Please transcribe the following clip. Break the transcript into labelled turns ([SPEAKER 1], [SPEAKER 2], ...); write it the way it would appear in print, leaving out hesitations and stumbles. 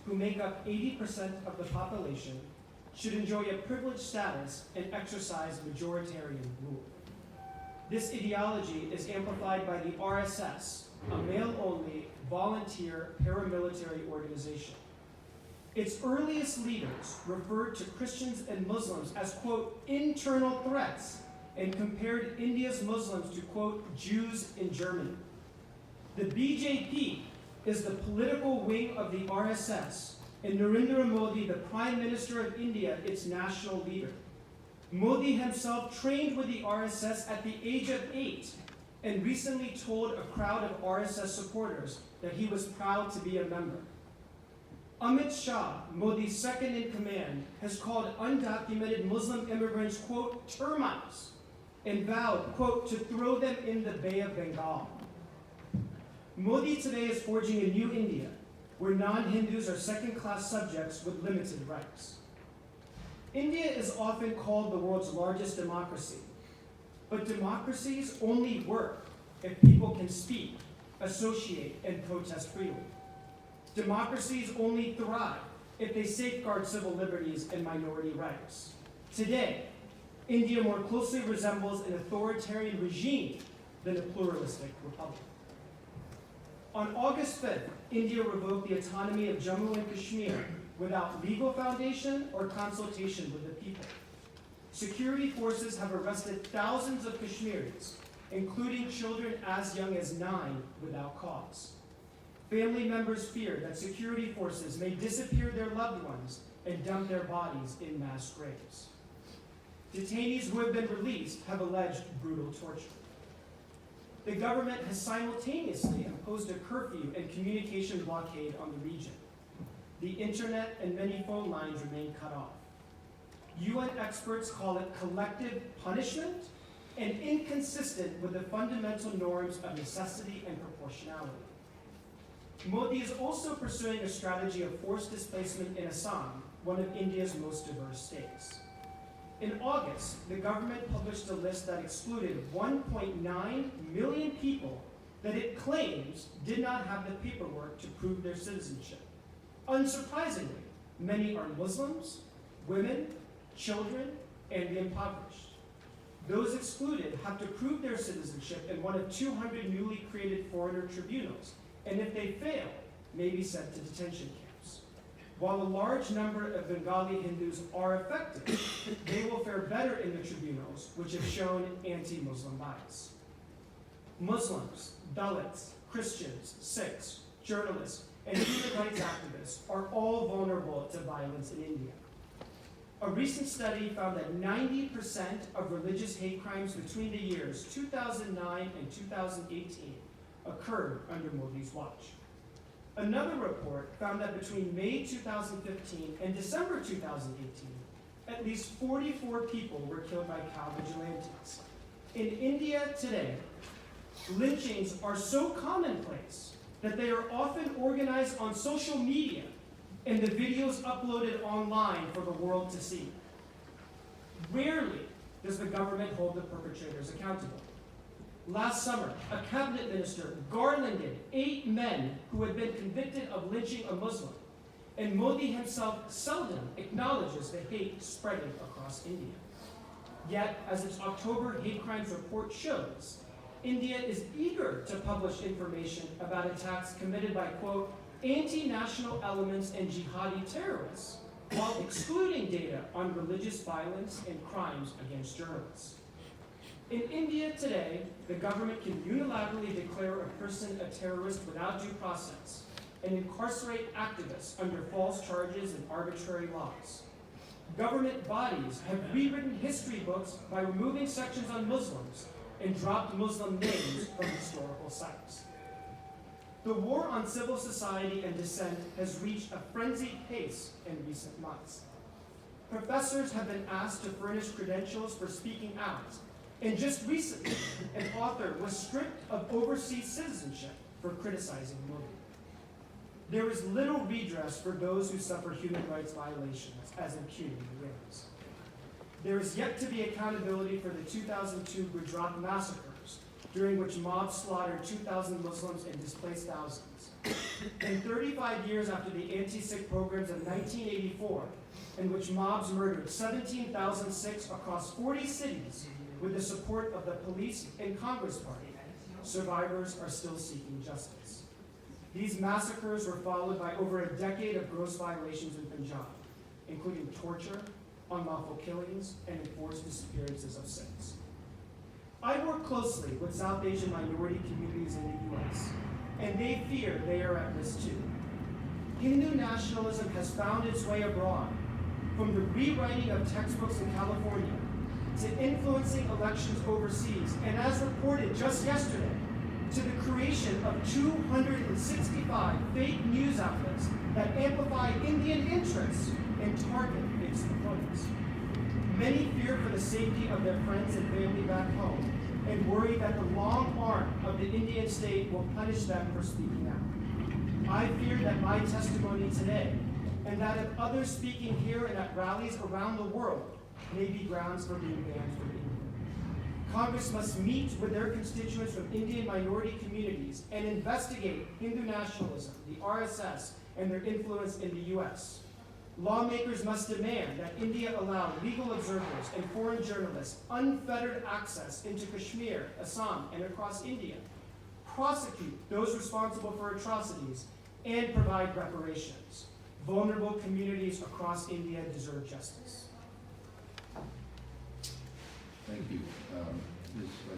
[SPEAKER 1] who make up 80% of the population, should enjoy a privileged status and exercise majoritarian rule. This ideology is amplified by the RSS, a male-only, volunteer paramilitary organization. Its earliest leaders referred to Christians and Muslims as, quote, internal threats, and compared India's Muslims to, quote, Jews in Germany. The BJP is the political wing of the RSS, and Narendra Modi, the Prime Minister of India, its national leader. Modi himself trained with the RSS at the age of 8 and recently told a crowd of RSS supporters that he was proud to be a member. Amit Shah, Modi's second in command, has called undocumented Muslim immigrants, quote, termites, and vowed, quote, to throw them in the Bay of Bengal. Modi today is forging a new India, where non-Hindus are second-class subjects with limited rights. India is often called the world's largest democracy, but democracies only work if people can speak, associate, and protest freely. Democracies only thrive if they safeguard civil liberties and minority rights. Today, India more closely resembles an authoritarian regime than a pluralistic republic. On August 5th, India revoked the autonomy of Jammu and Kashmir without legal foundation or consultation with the people. Security forces have arrested thousands of Kashmiris, including children as young as 9, without cause. Family members fear that security forces may disappear their loved ones and dump their bodies in mass graves. Detainees who have been released have alleged brutal torture. The government has simultaneously imposed a curfew and communication blockade on the region. The internet and many phone lines remain cut off. UN experts call it collective punishment and inconsistent with the fundamental norms of necessity and proportionality. Modi is also pursuing a strategy of forced displacement in Assam, one of India's most diverse states. In August, the government published a list that excluded 1.9 million people that it claims did not have the paperwork to prove their citizenship. Unsurprisingly, many are Muslims, women, children, and the impoverished. Those excluded have to prove their citizenship in one of 200 newly created foreigner tribunals, and if they fail, may be sent to detention camps. While a large number of Bengali Hindus are affected, they will fare better in the tribunals, which have shown anti-Muslim bias. Muslims, Dalits, Christians, Sikhs, journalists, and human rights activists are all vulnerable to violence in India. A recent study found that 90% of religious hate crimes between the years 2009 and 2018 occurred under Modi's watch. Another report found that between May 2015 and December 2018, at least 44 people were killed by cow vigilantes. In India today, lynchings are so commonplace that they are often organized on social media and the videos uploaded online for the world to see. Rarely does the government hold the perpetrators accountable. Last summer, a cabinet minister garlanded 8 men who had been convicted of lynching a Muslim, and Modi himself seldom acknowledges the hate spreading across India. Yet, as its October hate crimes report shows, India is eager to publish information about attacks committed by, quote, anti-national elements and jihadi terrorists, while excluding data on religious violence and crimes against journalists. In India today, the government can unilaterally declare a person a terrorist without due process and incarcerate activists under false charges and arbitrary laws. Government bodies have rewritten history books by removing sections on Muslims and dropped Muslim names from historical sites. The war on civil society and dissent has reached a frenzied pace in recent months. Professors have been asked to furnish credentials for speaking out, and just recently, an author was stripped of overseas citizenship for criticizing Modi. There is little redress for those who suffer human rights violations, as impunity reigns. There is yet to be accountability for the 2002 Gujarat massacres, during which mobs slaughtered 2,000 Muslims and displaced thousands. And 35 years after the anti-Sikh pogroms of 1984, in which mobs murdered 17,000 Sikhs across 40 cities with the support of the police and Congress Party, survivors are still seeking justice. These massacres were followed by over a decade of gross violations in Punjab, including torture, unlawful killings, and enforced disappearances of Sikhs. I work closely with South Asian minority communities in the US, and they fear they are at risk too. Hindu nationalism has found its way abroad, from the rewriting of textbooks in California to influencing elections overseas, and as reported just yesterday, to the creation of 265 fake news outlets that amplify Indian interests and target its opponents. Many fear for the safety of their friends and family back home and worry that the long arm of the Indian state will punish them for speaking out. I fear that my testimony today and that of others speaking here and at rallies around the world may be grounds for being banned from India. Congress must meet with their constituents from Indian minority communities and investigate Hindu nationalism, the RSS, and their influence in the US. Lawmakers must demand that India allow legal observers and foreign journalists unfettered access into Kashmir, Assam, and across India, prosecute those responsible for atrocities, and provide reparations. Vulnerable communities across India deserve justice.
[SPEAKER 2] Thank you. Ms.